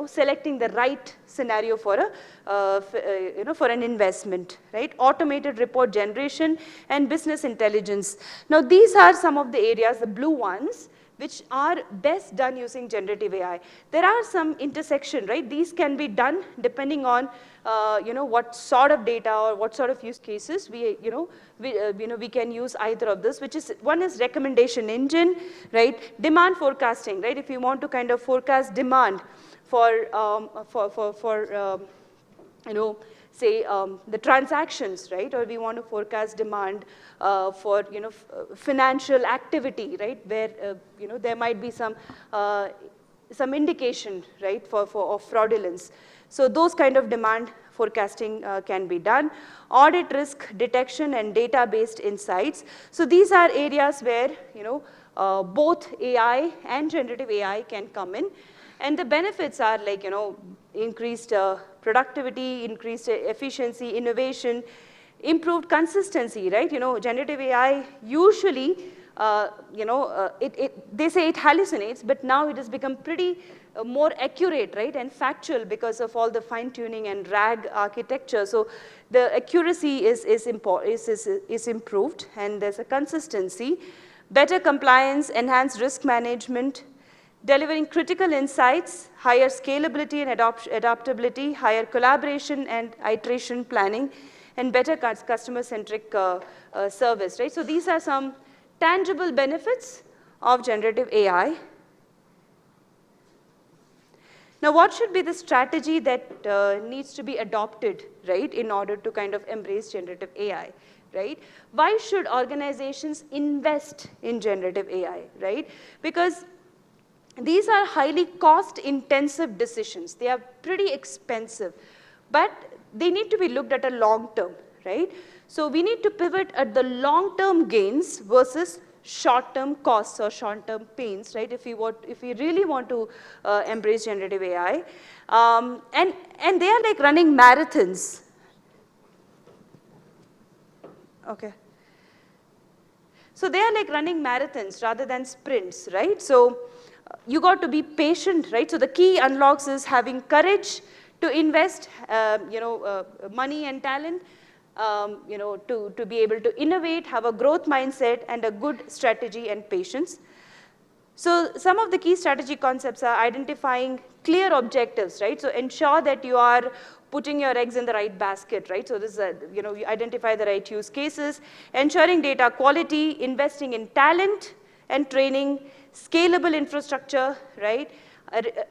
selecting the right scenario for for an investment, right? Automated report generation and business intelligence. Now these are some of the areas, the blue ones, which are best done using generative AI. There are some intersection, right? These can be done depending on what sort of data or what sort of use cases we can use either of this, which is, one is recommendation engine, right? Demand forecasting, right? If you want to kind of forecast demand for say the transactions, right? Or we want to forecast demand for financial activity, right? Where there might be some indication, right, of fraudulence. So those kind of demand forecasting can be done. Audit risk detection and data-based insights. So these are areas where both AI and generative AI can come in. And the benefits are like, increased productivity, increased efficiency, innovation, improved consistency, right? Generative AI usually, they say it hallucinates, but now it has become pretty more accurate, right? And factual because of all the fine tuning and RAG architecture. So the accuracy is improved, and there's a consistency. Better compliance, enhanced risk management, delivering critical insights, higher scalability and adaptability, higher collaboration and iteration planning, and better customer-centric service, right? So these are some tangible benefits of generative AI. Now, what should be the strategy that needs to be adopted, right, in order to kind of embrace generative AI, right? Why should organizations invest in generative AI, right? Because these are highly cost-intensive decisions. They are pretty expensive, but they need to be looked at a long term, right? So we need to pivot at the long-term gains versus short-term costs or short-term pains, right? If we really want to embrace generative AI, and they are like running marathons. Okay. So they are like running marathons rather than sprints, right? So you got to be patient, right? So the key unlocks is having courage to invest, money and talent, to be able to innovate, have a growth mindset, and a good strategy and patience. So some of the key strategy concepts are identifying clear objectives, right? So ensure that you are putting your eggs in the right basket, right? So this is, you identify the right use cases, ensuring data quality, investing in talent and training, scalable infrastructure, right?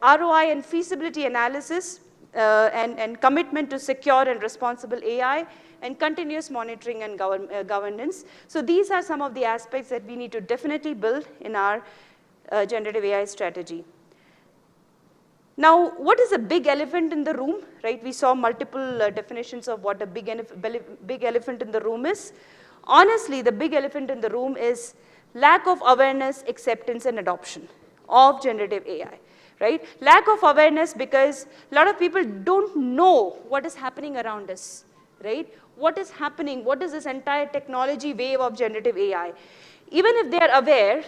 ROI and feasibility analysis, and commitment to secure and responsible AI, and continuous monitoring and governance. So these are some of the aspects that we need to definitely build in our generative AI strategy. Now, what is a big elephant in the room, right? We saw multiple definitions of what a big elephant in the room is. Honestly, the big elephant in the room is lack of awareness, acceptance, and adoption of generative AI, right? Lack of awareness because a lot of people don't know what is happening around us, right? What is happening? What is this entire technology wave of generative AI? Even if they are aware,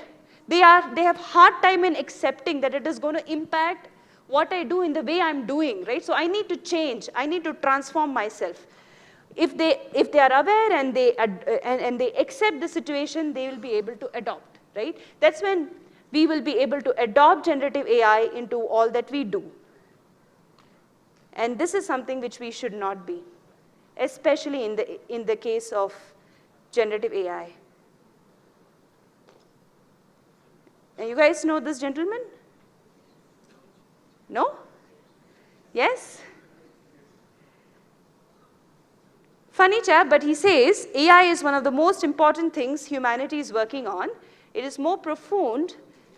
they have hard time in accepting that it is going to impact what I do in the way I'm doing, right? So I need to change. I need to transform myself. If they are aware and they accept the situation, they will be able to adopt, right? That's when we will be able to adopt generative AI into all that we do. And this is something which we should not be, especially in the case of generative AI. And you guys know this gentleman? No? Yes? Funny chap, but he says AI is one of the most important things humanity is working on. It is more profound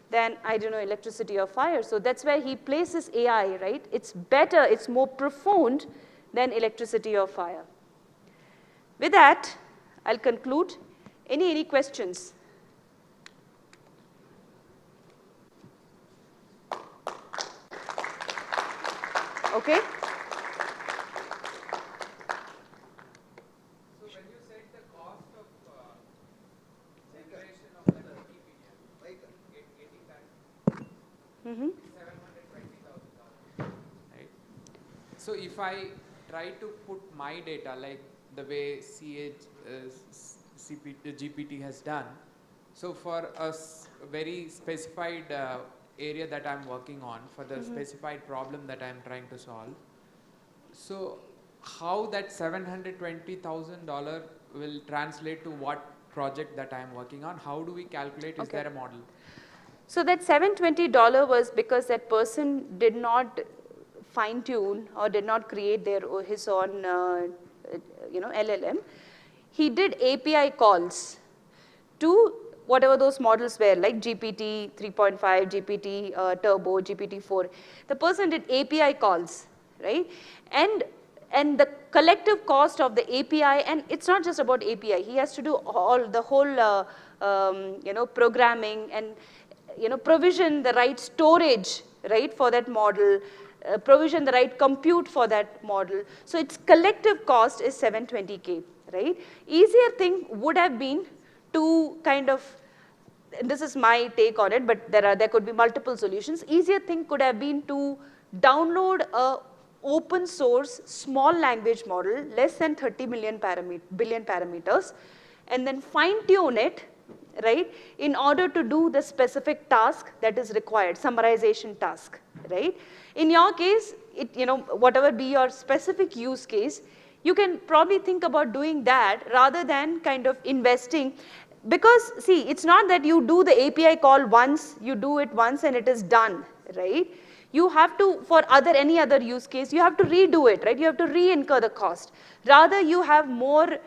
than, I don't know, electricity or fire. So that's where he places AI, right? It's better, it's more profound than electricity or fire. With that, I'll conclude. Any questions? Okay. So when you said the cost of Right? So if I try to put my data like the way GPT has done, so for a very specified area that I'm working on, for the specified problem that I'm trying to solve, so how that $720,000 will translate to what project that I'm working on? How do we calculate? Is Okay. there a model? So that $720 was because that person did not fine tune or did not create his own LLM. He did API calls to whatever those models were, like GPT 3.5, GPT Turbo, GPT-4. The person did API calls, right? And the collective cost of the API, and it's not just about API. He has to do the whole programming and provision the right storage, right, for that model, provision the right compute for that model. So its collective cost is 720K, right? Easier thing would have been to kind of, this is my take on it, but there could be multiple solutions. Easier thing could have been to download a open source small language model, less than 30 billion parameters, and then fine tune it, right, in order to do the specific task that is required, summarization task, right? In your case, whatever be your specific use case, you can probably think about doing that rather than kind of investing. Because see, it's not that you do the API call once, you do it once and it is done, right? You have to, for any other use case, you have to redo it, right? You have to re-incur the cost. Rather, you have more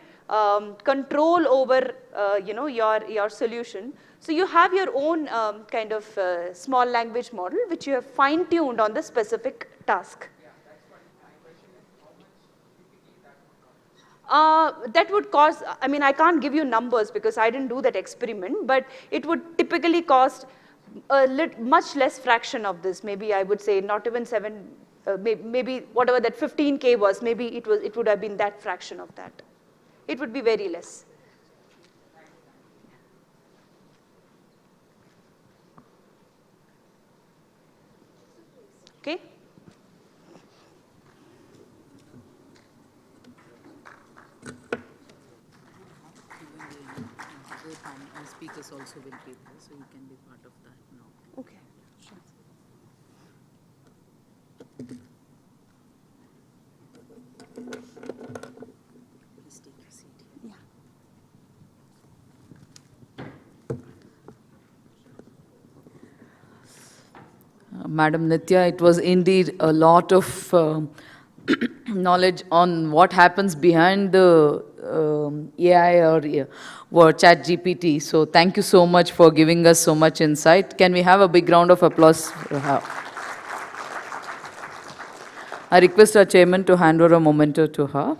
control over, your solution. So you have your own kind of small language model, which you have fine-tuned on the specific task. Yeah, that's what my question is. How much typically that would cost? That would cost, I mean, I can't give you numbers because I didn't do that experiment, but it would typically cost a much less fraction of this. Maybe I would say not even maybe whatever that 15K was, maybe it would have been that fraction of that. It would be very less. Okay? Both speakers also will be there, so you can be part of that now. Okay. Sure. Please take your seat. Yeah. Madam Nithya, it was indeed a lot of knowledge on what happens behind the AI or chat GPT. So thank you so much for giving us so much insight. Can we have a big round of applause for her? I request our chairman to hand over a memento to her.